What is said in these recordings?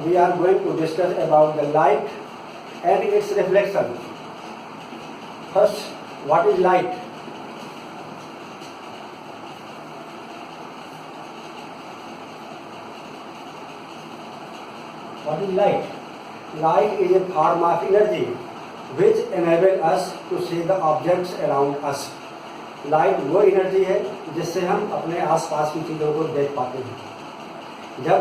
we are going to discuss about the light and its reflection. First, what is light? What is light? Light is a form of energy which enable us to see the objects around us. Light वो energy है जिससे हम अपने आसपास की चीज़ों को देख पाते हैं। जब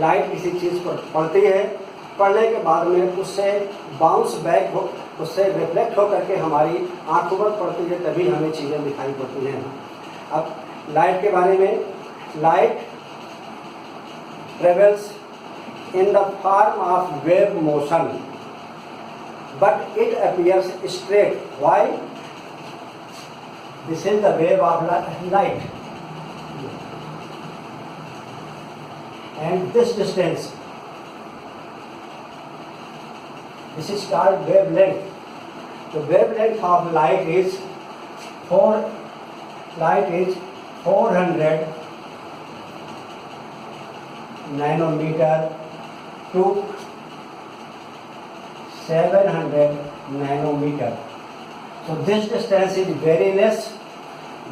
लाइट किसी चीज़ पर पड़ती है, पड़ने के बाद में उससे बाउंस बैक हो, उससे रिफ्लेक्ट हो करके हमारी आंखों पर पड़ती है, तभी हमें चीज़ें दिखाई पड़ती हैं। अब लाइट के बारे में, light travels in the form of wave motion, but it appears straight. Why? This is the wave of light, and this distance, this is called wavelength. The wavelength of light is 400 nanometer to 700 nanometer. So this distance is very less.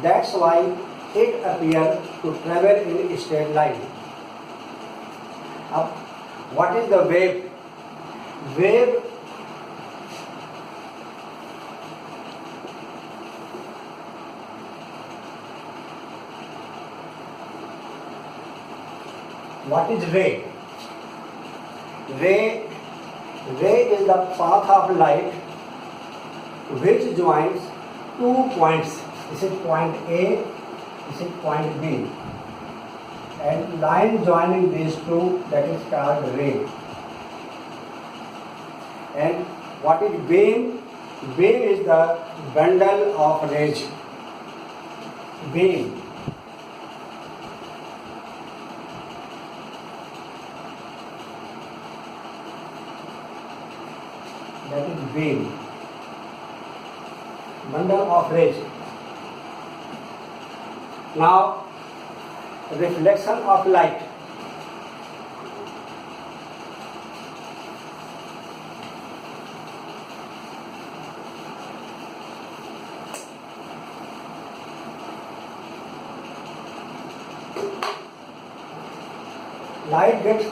That's why it appears to travel in a straight line. Now, what is the wave? Wave what is ray? Ray is the path of light which joins two points. This is point A, this is point B, and line joining these two, that is called ray. And what is beam? Beam is the bundle of rays. Beam. That is beam, bundle of rays. Now, reflection of light. Light gets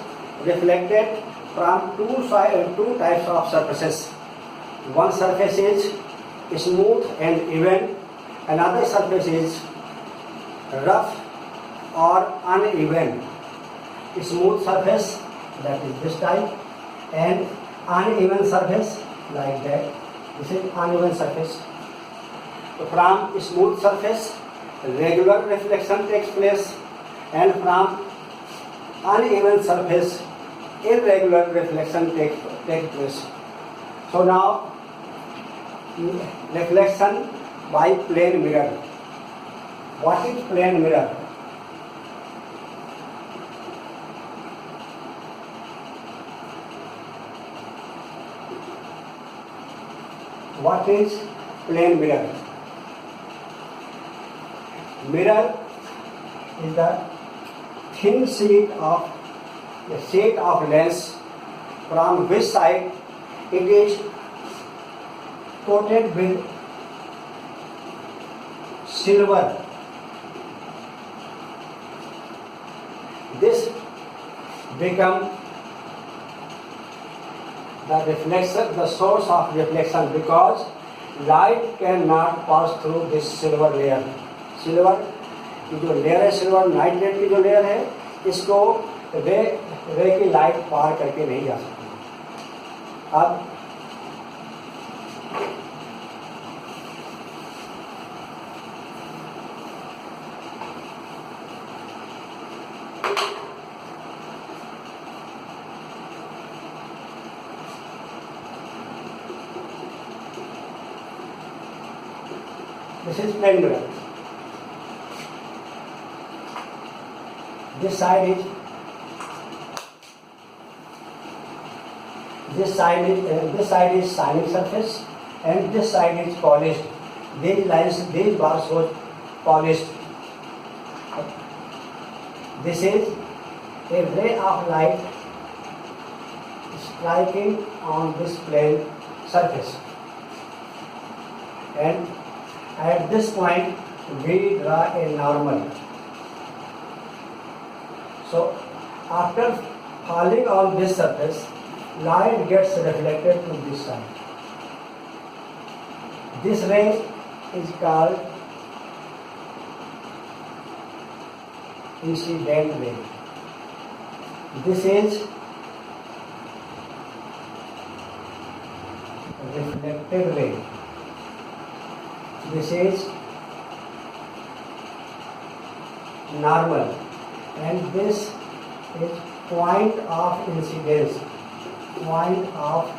reflected from two types of surfaces. One surface is smooth and even, another surface is rough or uneven. Smooth surface, that is this type, and uneven surface like that. This is uneven surface. So from smooth surface, regular reflection takes place, and from uneven surface, irregular reflection takes place. So now, reflection by plane mirror. What is plane mirror? What is plane mirror? Mirror is the thin sheet of lens from which side it is coated with silver. This becomes the reflection, the source of reflection, because light cannot pass through this silver layer. Silver की जो layer है, silver nitrate की जो layer है, इसको रे की light पार करके नहीं जा सकती। अब this is plane mirror. This side is shining surface, and this side is polished. These bars show polished. This is a ray of light striking on this plane surface, and at this point we draw a normal. So after falling on this surface, light gets reflected to this side. This ray is called incident ray. This is reflected ray. This is normal, and this is point of incidence. Point of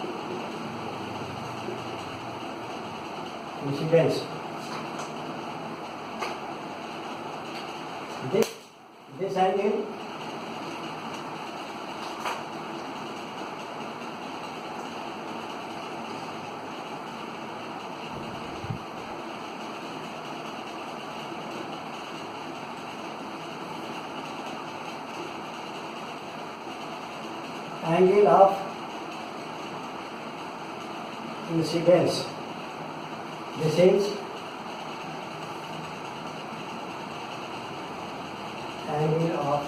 incidence. This angle angle of incidence. This is angle of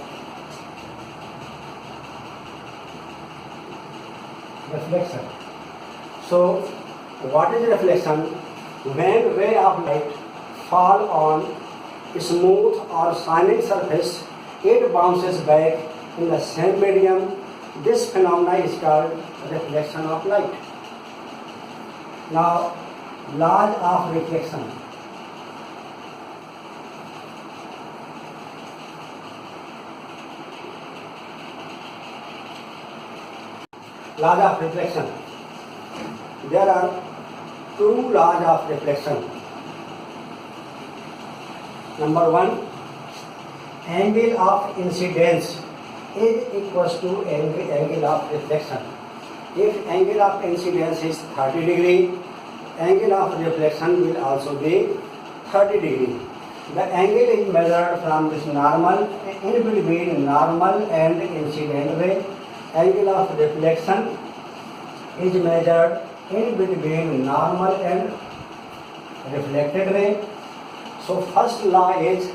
reflection. So, what is reflection? When ray of light fall on smooth or shining surface, it bounces back in the same medium. This phenomena is called reflection of light. Now, laws of reflection. Laws of reflection. There are two laws of reflection. Number one, angle of incidence is equals to angle of reflection. If angle of incidence is 30 degree, angle of reflection will also be 30 degree. The angle is measured from this normal, in between normal and incident ray. Angle of reflection is measured in between normal and reflected ray. So first law is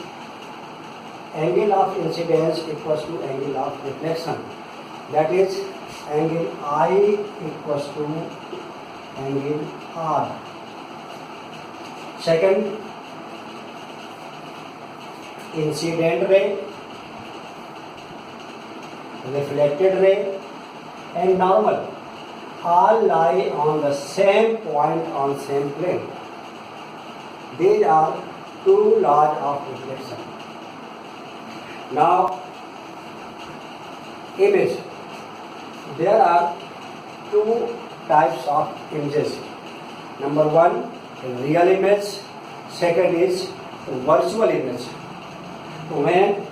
angle of incidence equals to angle of reflection. That is angle I equals to angle R. Second, incident ray, reflected ray and normal all lie on the same point on same plane. These are two laws of reflection. Now, image. There are two types of images. Number one, real image. Second is virtual image. When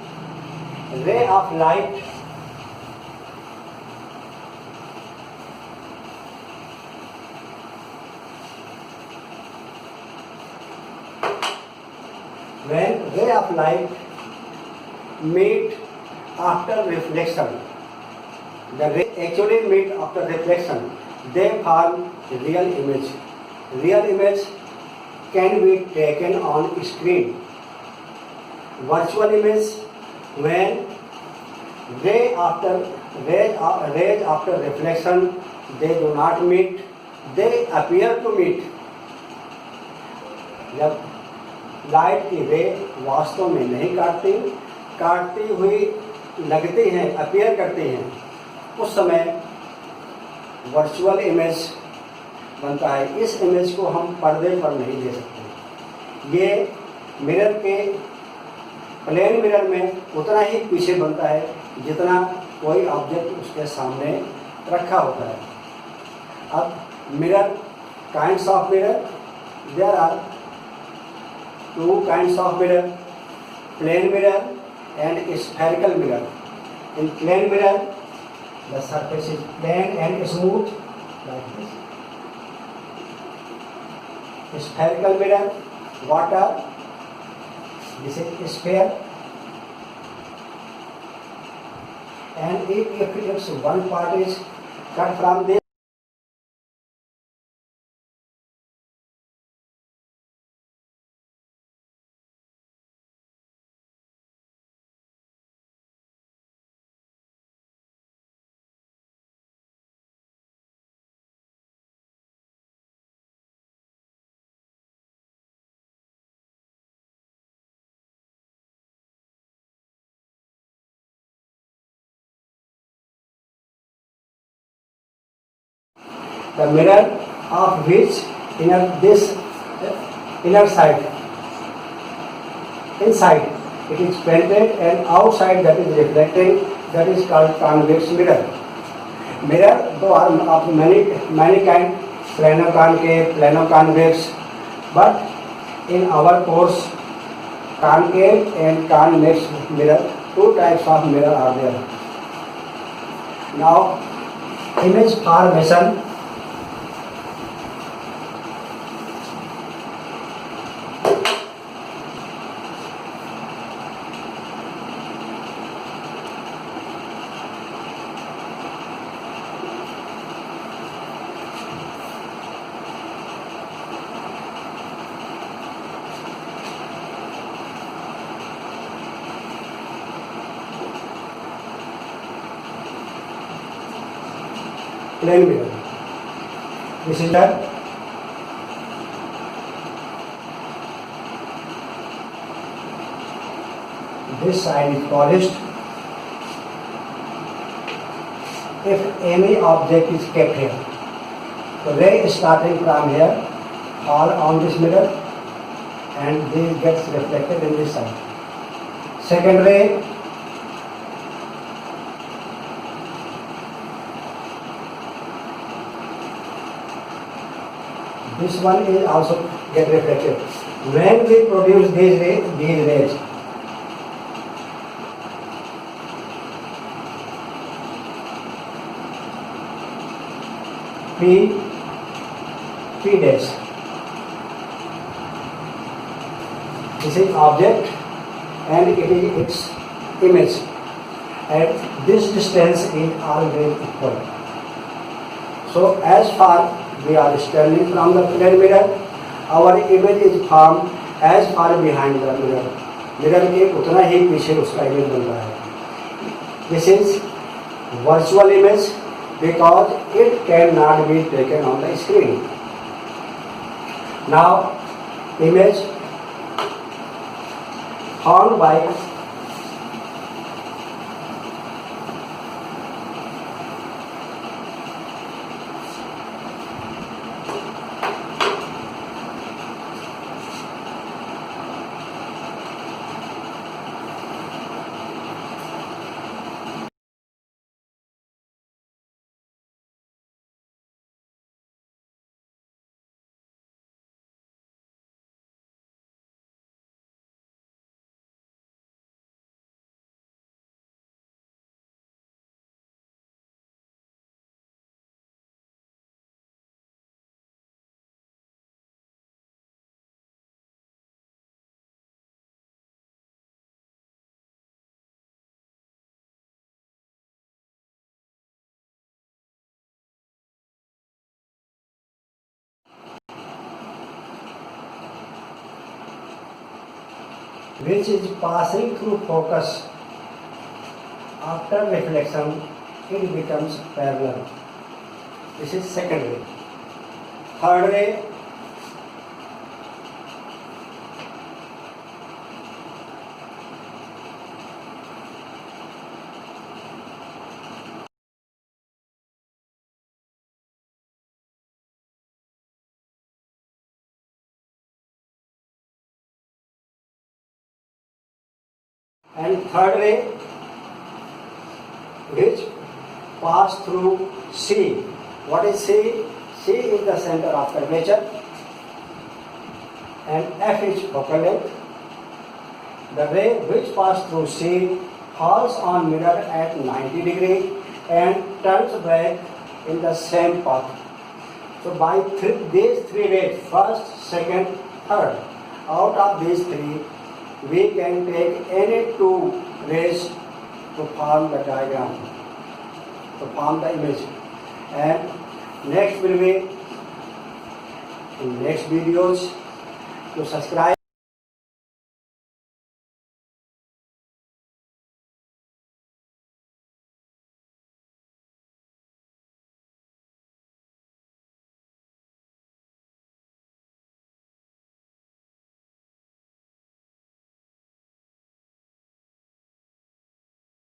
ray of light meet after reflection, the ray actually meet after reflection, they form real image. Real image can be taken on screen. Virtual image, when rays after reflection, they do not meet, they appear to meet. जब light की रे वास्तव में नहीं काटती हुई लगती हैं, अपीयर करती हैं, उस समय वर्चुअल इमेज बनता है. इस इमेज को हम पर्दे पर नहीं दे सकते. ये मिरर के प्लेन मिरर में उतना ही पीछे बनता है जितना कोई ऑब्जेक्ट उसके सामने रखा होता है. अब mirror, kinds of mirror, there are two kinds of mirror, plane mirror and spherical mirror. In plane mirror, the surface is plane and smooth like this. Spherical mirror, water, this is sphere. And if one part is cut from this, the mirror of which inner side, inside it is painted and outside that is reflecting, that is called convex mirror. Mirror though are of many kind, plano concave, plano convex, but in our course concave and convex mirror, two types of mirror are there. Now image formation. Plane mirror. This is done. This side is polished. If any object is kept here, the ray starting from here fall on this mirror and this gets reflected in this side. Second ray, this one is also get reflected. When we produce these rays, P dash. This is object and it is its image. At this distance is always equal. So as far we are standing from the plane mirror, our image is formed as far behind the mirror. Mirror के उतना ही पीछे उसका image बन रहा है. This is virtual image because it cannot be taken on the screen. Now, image formed by which is passing through focus. After reflection, it becomes parallel. This is second ray. Third ray, and third ray which pass through C. What is C? C is the center of curvature and F is focal length. The ray which pass through C falls on mirror at 90 degree and turns back in the same path. So by these three rays, first, second, third, out of these three, we can take any two rays to form the diagram, to form the image. And next will be in next videos to subscribe.